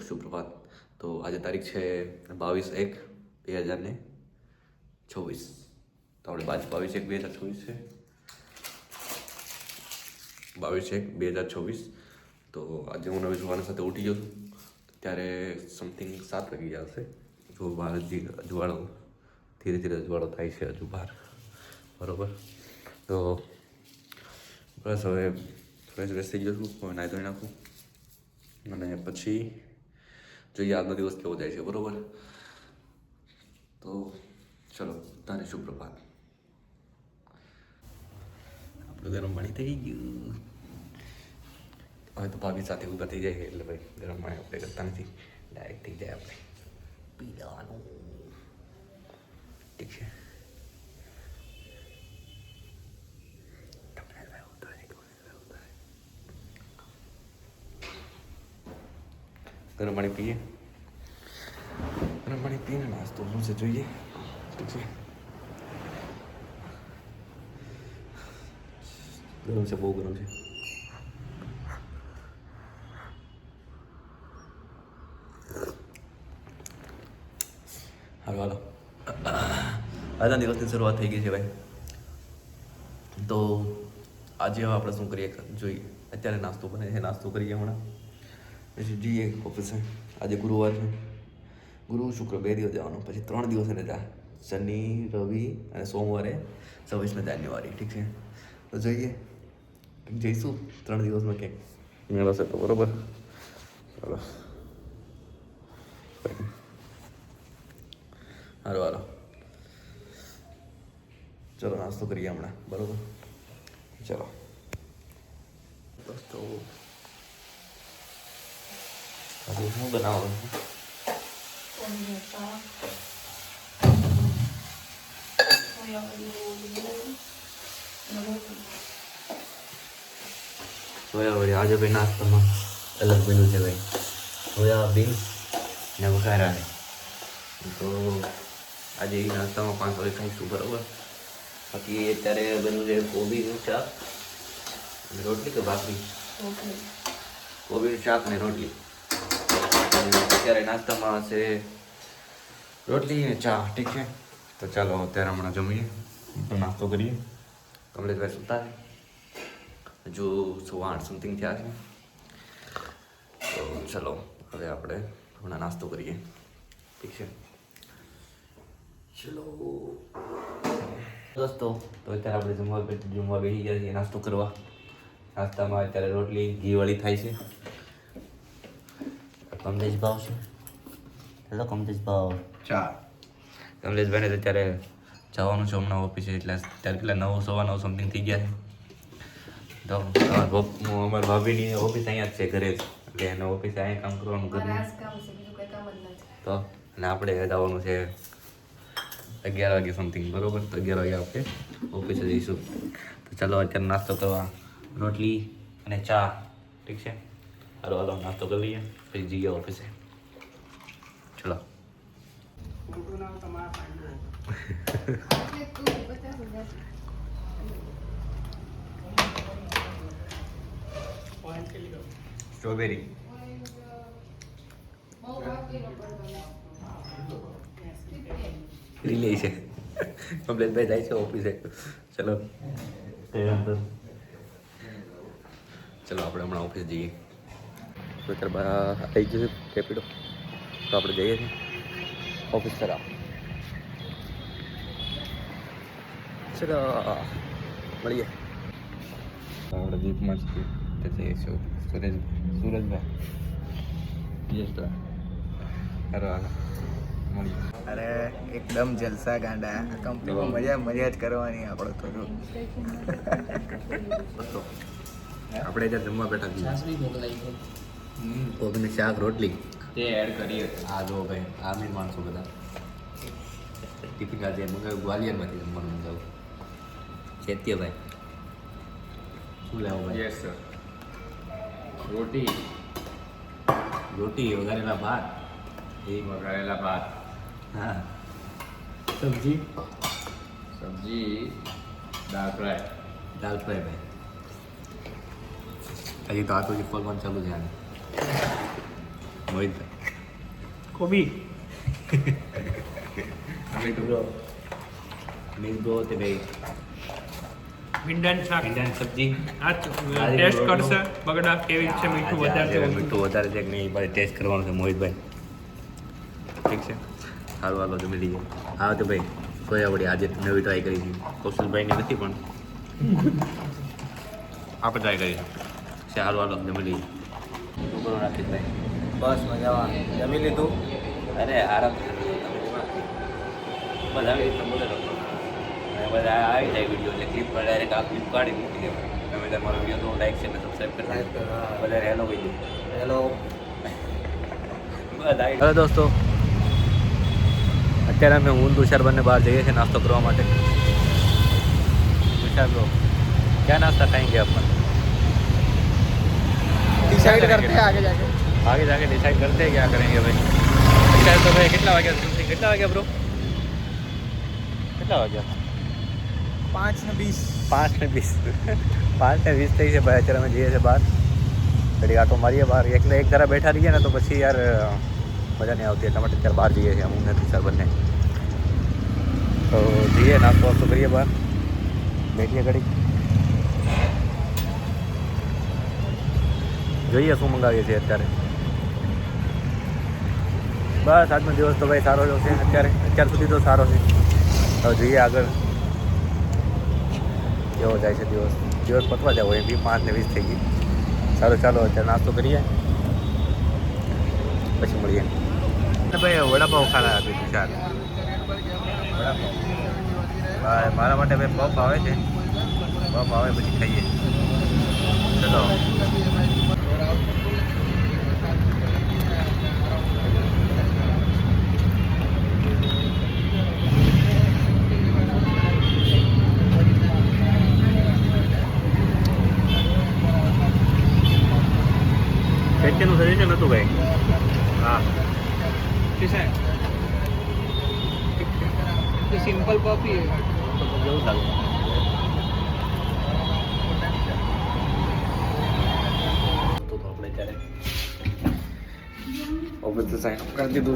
સુપ્રભાત. તો આજે તારીખ છે 22/1/2024. તો આપણે 22/1/2024 છે. 22/1/2024. તો આજે હું નવી જુવાના સાથે ઉઠી ગયો છું. ત્યારે સમથિંગ 7 વાગી ગયા હશે. જો બહાર અજવાળો ધીરે ધીરે અજવાળો થાય છે હજુ બહાર, બરાબર. તો બસ હવે ફ્રેશ થઈ ગયો છું. હવે નાહી ધોઈ નાખું અને પછી જોઈએ આજનો દિવસ કેવો જાય છે, બરાબર. તો ચલો, તારે સુપ્રભાત. આપણું ગરમ પાણી થઈ ગયું. હવે તો ભાભી સાથે ઊભા થઈ જાય એટલે ભાઈ ગરમ પાણી આપણે કરતા નથી, ડાયરેક્ટ થઈ જાય આપણે પી લેવાનું. ઠીક છે. ગરમ પાણી પીએ. ગરમ પાણી પીને નાસ્તો શું છે જોઈએ. ઠીક છે. ગરમ છે, બહુ ગરમ છે. હાલો આજના દિવસની શરૂઆત થઈ ગઈ છે ભાઈ. તો આજે હવે આપણે શું કરીએ જોઈએ. અત્યારે નાસ્તો બને છે, નાસ્તો કરીએ હમણાં, પછી જઈએ ઓફિસે. આજે ગુરુવાર છે, ગુરુ શુક્ર 2 દિવસ જવાનું, પછી 3 દિવસ રજા, શનિ રવિ અને સોમવારે 26મી જાન્યુઆરી. ઠીક છે. તો જોઈએ જઈશું 3 દિવસમાં ક્યાંક મેળવશે તો, બરાબર. ચાલો હાલો ચલો નાસ્તો કરીએ હમણાં, બરાબર. ચલો બસ. તો આજે શું બનાવવાનું છે? સોયાવડી. આજે ભાઈ નાસ્તામાં અલગ બન્યું છે ભાઈ, સોયાબીન ને વઘારા છે. તો આજે એ નાસ્તામાં 5 વાગે ખાઈશું, બરાબર. બાકી અત્યારે બન્યું છે કોબીનું શાક અને રોટલી કે ભાખરી? કોબીનું શાક ને રોટલી. અત્યારે નાસ્તામાં હશે રોટલી અને ચા. ઠીક છે. તો ચાલો અત્યારે હમણાં જમીએ, તો નાસ્તો કરીએ. કમલેશભાઈ સુતા છે, હજુ 8:15 સમથિંગ થયા છે. તો ચલો હવે આપણે હમણાં નાસ્તો કરીએ. ઠીક છે. ચલો દોસ્તો, તો અત્યારે આપણે જમવા બેસી ગયા છીએ, નાસ્તો કરવા. નાસ્તામાં અત્યારે રોટલી ઘીવાળી થાય છે. કમલેશ ભાવ છે. હેલો કમલેશ ભાવ. ચા. કમલેશભાઈને તો અત્યારે જવાનું છે હમણાં ઓફિસે, એટલે અત્યારે કેટલા 9:15 સમથિંગ થઈ ગયા છે. તો અમારા ભાભીની ઓફિસ અહીંયા જ છે, ઘરે જ. એટલે એને ઓફિસે અહીંયા કામ કરવાનું, ઘરે. તો અને આપણે જવાનું છે 11 વાગે સમથિંગ, બરાબર. તો 11 વાગે આપણે ઓફિસે જઈશું. તો ચાલો અત્યારે નાસ્તો કરવા, રોટલી અને ચા. ઠીક છે. હાલો નાસ્તો કરી લઈએ, પછી જઈએ ઓફિસે. ચલો. સ્ટ્રોબેરી. રિલે છે. કમલેશભાઈ જાય છે ઓફિસે. ચલો આપણે હમણાં ઓફિસ જઈએ. તો અત્યારે આવી ગયું છે કેપિટો. તો આપણે જઈએ છીએ ઓફિસ તરફ. ચલો મળીએ. આપણે દીપમાં છીએ, તે જઈએ છીએ સુરજભાઈ. હાલો મળીએ. અરે એકદમ જલસા ગાંડા. કંપનીમાં મજા જ કરવાની આપણે તો. આપણે ત્યાં જમવા બેઠા છીએ. કોબીનું શાક રોટલી તે એડ કરીએ. આ જો ભાઈ, આ મેં માણસો બધા ટિફિન આજે મંગાવ્યું, ગ્વાલિયરમાંથી જમવાનું મંગાવ્યું. ચૈત્યભાઈ શું લેવું ભાઈ? Yes sir. રોટી વઘારેલા ભાત. વઘારેલા ભાત. હા. સબ્જી દાળ ફ્રાય ભાઈ. હજી તો આ તો ફોલવાનું ચાલુ છે આને. મોહિતભાઈ કોબી બ્રો મિક્સ બ્રો તે ભાઈ ભીંડાની શાક ભીંડાની સબ્જી આ ટેસ્ટ કરશે બગડા કેવી છે મીઠું વધારે છે મીઠું વધારે છે કે નહીં ભાઈ ટેસ્ટ કરવાનું છે મોહિતભાઈ ઠીક છે સારું હાલો જમી લઈએ હા તો ભાઈ સોયા વડી આજે નવી ટ્રાય કરી છે કૌશલભાઈની નથી પણ આપણે ટ્રાય કરી છે સારું હાલો જમી લઈએ શું કરો રાકેશભાઈ બસ મજામાં જમી લીધું. અરે આરામ બસ આવી રીતે બોલે લોકો બધા આવી જાય વિડીયો એટલે ક્લિપ પર ડાયરેક્ટ આ ક્લિપ કાઢી મૂકી દેવાય તમે તમારો વિડીયો તો લાઈક છે ને સબસ્ક્રાઈબ કરી દો બધા હેલો કહી દો હેલો. હેલો દોસ્તો અત્યારે અમે હું તુષાર બંને બહાર જઈએ છીએ નાસ્તો કરવા માટે તુષાર બ્રો ક્યાં નાસ્તા ખાएंगे अपन डिसाइड करते हैं आगे जाके. आगे जाके डिसाइड करते हैं क्या करेंगे भाई અત્યારે તો ભાઈ કેટલા વાગ્યા સમથિંગ કેટલા વાગ્યા બ્રો કેટલા વાગ્યા 5:20. 5:20 5:20 થઈ છે ભાઈ અત્યારે અમે જઈએ છીએ બહાર ઘડી આટો મારીએ બહાર એકલે એક જરા બેઠા રહીએ ને તો પછી યાર મજા નહીં આવતી એટલા માટે અત્યારે બહાર જઈએ છીએ હું ને તુષાર બંને તો જઈએ નાસ્તો વાસ્તો કરીએ બહાર બેઠીએ ઘડી જોઈએ શું મંગાવીએ છીએ અત્યારે બસ આજનો દિવસ તો ભાઈ સારો જ છે અત્યાર સુધી તો સારો છે હવે જોઈએ આગળ કેવો જાય છે દિવસ પતવા જાવ એમ બી 5:20 થઈ ગઈ સારું ચાલો અત્યારે નાસ્તો કરીએ પછી મળીએ ભાઈ વડાપાઉં ખાના હતી તુષાર વડાપાઉં મારા માટે ભાઈ પફ આવે છે પફ આવે પછી ખાઈએ ચલો પેકેનું સજેશન હતું ભાઈ હા कैसा है ये सिंपल कॉफी है કેવું સારું તો આપણે ત્યારે ઓફિસ તો સાઈન કરી દીધું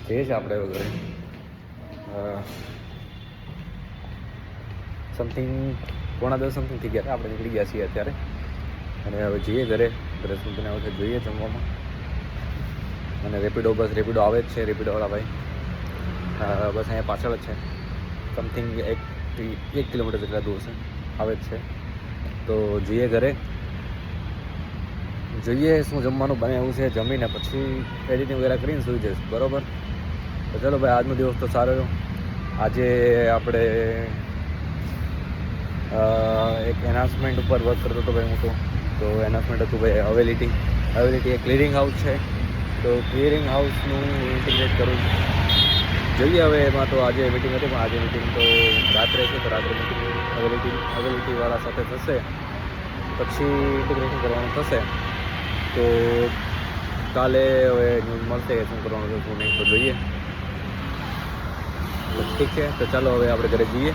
છે એ છે આપણે વગેરે સમથિંગ 9:30 સમથિંગ થઈ ગયા આપણે નીકળી ગયા છીએ અત્યારે અને હવે જઈએ ઘરે શું બનાવે છે જોઈએ જમવામાં અને રેપિડો આવે જ છે રેપિડોવાળા ભાઈ બસ અહીંયા પાછળ જ છે સમથિંગ 1 કિલોમીટર જેટલા દૂર છે આવે જ છે તો જઈએ ઘરે જોઈએ શું જમવાનું બને એવું છે જમીને પછી એડિટિંગ વગેરે કરીને સૂઈ જઈશ બરાબર તો ચલો ભાઈ આજનો દિવસ તો સારો રહ્યો આજે આપણે એક એનાઉન્સમેન્ટ ઉપર વર્ક કરતો હતો ભાઈ હું તો એનાઉન્સમેન્ટ હતું ભાઈ હવેલીટી એક ક્લિયરિંગ હાઉસ છે તો ક્લિયરિંગ હાઉસનું ઇન્ટિગ્રેટ કરું જોઈએ હવે એમાં તો આજે મિટિંગ હતી પણ આજે મિટિંગ તો રાત્રે છે તો રાત્રે મિટિંગ હવેલીટીવાળા સાથે થશે પછી ઇન્ટિગ્રેશન કરવાનું થશે તો કાલે હવે ન્યૂઝ મળશે કે શું કરવાનું છે શું નહીં તો જોઈએ ઠીક છે તો ચાલો હવે આપણે ઘરે જઈએ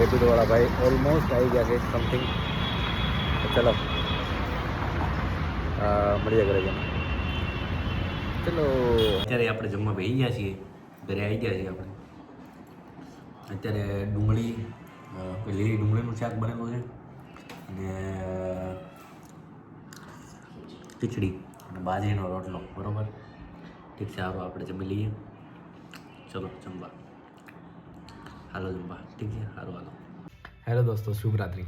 રેપિડોવાળા ભાઈ ઓલમોસ્ટ આવી ગયા છે સમથિંગ ચલો મળીએ ઘરે જઈને ચલો અત્યારે આપણે જમવા બેસી ગયા છીએ ઘરે આવી ગયા છીએ આપણે અત્યારે લીલી ડુંગળીનું શાક બનેલું છે અને ખીચડી અને બાજરીનો રોટલો બરાબર ઠીક છે સારું આપણે જમી લઈએ ચલો જમવા હાલો જમવા ઠીક છે સારું હાલો હેલો દોસ્તો શુભ રાત્રિ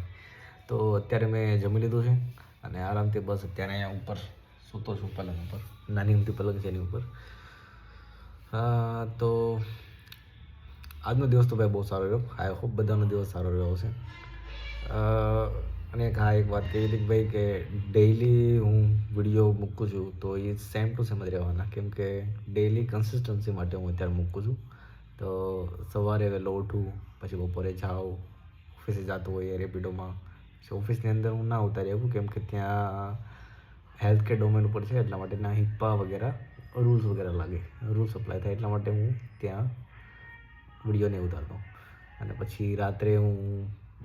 તો અત્યારે મેં જમી લીધું છે અને આરામથી બસ અત્યારે અહીંયા ઉપર સૂતો છું પલંગ ઉપર નાની અમથી પલંગ છે એની ઉપર તો આજનો દિવસ તો ભાઈ બહુ સારો રહ્યો આઈ હોપ બધાનો દિવસ સારો રહ્યો હશે અને એક વાત કહેવી હતી કે ભાઈ કે ડેઈલી હું વિડીયો મૂકું છું તો એ સેમ ટુ સેમ જ રહેવાના કેમ કે ડેઈલી કન્સિસ્ટન્સી માટે હું અત્યારે મૂકું છું તો સવારે વહેલો ઉઠું પછી બપોરે જાઉં ઓફિસે જતો હોય રેપિડોમાં ઓફિસની અંદર હું ના ઉતારી શકું કેમ કે ત્યાં હેલ્થ કેર ડોમેન ઉપર છે એટલા માટે ના હિપ્પા વગેરે રૂલ્સ વગેરે લાગે રૂલ્સ અપ્લાય થાય એટલા માટે હું ત્યાં વિડીયો નહીં ઉતારતો અને પછી રાત્રે હું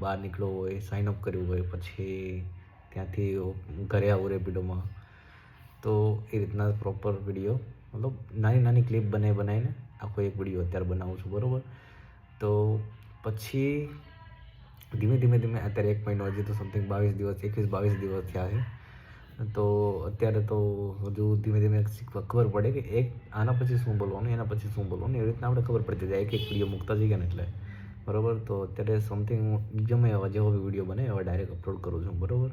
બહાર નીકળવું હોય, સાઇન અપ કર્યું હોય, પછી ત્યાંથી ઘરે આવું રેપિડોમાં, તો એ રીતના પ્રોપર વિડીયો મતલબ નાની નાની ક્લિપ બનાવીને આખો એક વિડીયો અત્યારે બનાવું છું, બરાબર. તો પછી ધીમે ધીમે અત્યારે 1 મહિનો, હજી તો સમથિંગ 21-22 દિવસ થયા છે. તો અત્યારે તો હજુ ધીમે ધીમે ખબર પડે કે આના પછી શું બોલવાનું, એના પછી શું બોલવાનું, એવી રીતના આપણે ખબર પડતી જાય, એક વિડીયો મૂકતા જઈએ ને એટલે, બરાબર. તો અત્યારે સમથિંગ ગમે એવા જેવો બી વિડીયો બને એવા ડાયરેક્ટ અપલોડ કરું છું, બરાબર.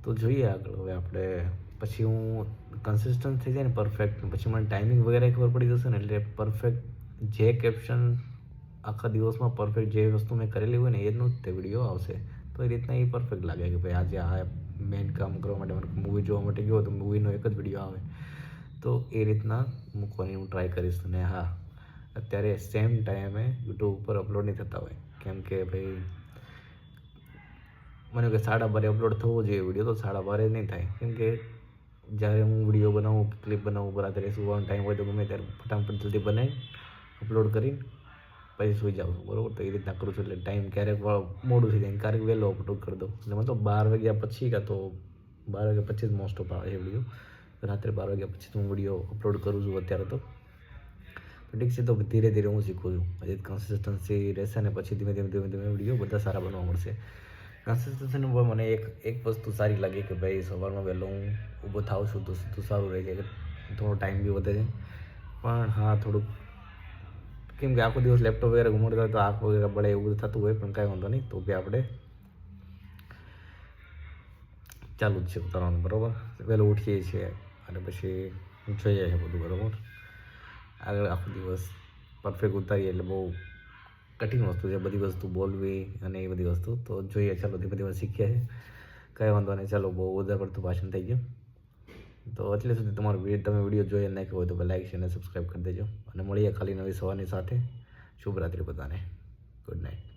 તો જોઈએ આગળ હવે આપણે, પછી હું કન્સિસ્ટન્ટ થઈ જાય ને પરફેક્ટ, પછી મને ટાઈમિંગ વગેરે ખબર પડી જશે ને, એટલે પરફેક્ટ જે કેપ્શન આખા દિવસમાં પરફેક્ટ જે વસ્તુ મેં કરેલી હોય ને એનું જ તે વિડીયો આવશે. તો એ રીતના એ પરફેક્ટ લાગે કે ભાઈ આજે આ મેઇન કામ કરવા માટે મને મૂવી જોવા માટે ગયો તો મૂવીનો એક જ વિડીયો આવે. તો એ રીતના મૂકવાની હું ટ્રાય કરીશ. અને હા, અત્યારે સેમ ટાઈમે યુટ્યુબ ઉપર અપલોડ નહીં થતા હોય, કેમ કે ભાઈ મને કે 12:30 અપલોડ થવો જોઈએ વિડીયો, તો 12:30 નહીં થાય, કેમ કે જ્યારે હું વિડીયો બનાવું, ક્લિપ બનાવું, રાત્રે સુવાનો ટાઈમ હોય તો ગમે ત્યારે ફટાફટ જલ્દી બનાવી અપલોડ કરીને પછી સૂઈ જાઉં છું, બરાબર. તો એ રીતના કરું છું, એટલે ટાઈમ ક્યારેક મોડું થઈ જાય, ક્યારેક વહેલો અપલોડ કરી દઉં. એટલે મતલબ 12 વાગ્યા પછી, કાં તો 12 વાગ્યા પછી જ મોસ્ટ ઓફ આવે એ વિડીયો. રાત્રે 12 વાગ્યા પછી હું વિડીયો અપલોડ કરું છું અત્યારે તો ઠીક છે. તો ધીરે ધીરે હું શીખું છું, હજી કન્સિસ્ટન્સી રહેશે ને પછી ધીમે ધીમે વિડીયો બધા સારા બનવા મળશે. કન્સિસ્ટન્સીનું મને એક વસ્તુ સારી લાગી કે ભાઈ સવારમાં વહેલો હું ઊભો થાઉં છું તો સીધું સારું રહે છે, થોડો ટાઈમ બી વધે છે. પણ હા, થોડુંક કેમ કે આખો દિવસ લેપટોપ વગેરે ઘુમાડતા હોય તો આંખ વગેરે બળે એવું બધું થતું હોય, પણ કાંઈ વાંધો નહીં. તો બી આપણે ચાલુ જ છે ઉતારવાનું, બરાબર. વહેલું ઉઠીએ છીએ અને પછી જોઈએ છે બધું, બરાબર. આગળ આખો દિવસ પરફેક્ટ ઉતારીએ એટલે બહુ કઠિન વસ્તુ છે બધી વસ્તુ બોલવી અને એ બધી વસ્તુ. તો જોઈએ, ચાલો ધીમે ધીમે શીખીએ છીએ, કાંઈ વાંધો નહીં. ચાલો, બહુ વધારે પડતું ભાષણ થઈ ગયું. તો એટલે સુધી તમે વિડીયો જોઈએ નાખ્યો હોય તો લાઈક, શેર અને સબસ્ક્રાઈબ કરી દેજો. અને મળીએ ખાલી નવી સવારની સાથે. શુભરાત્રિ બધાને. Good night.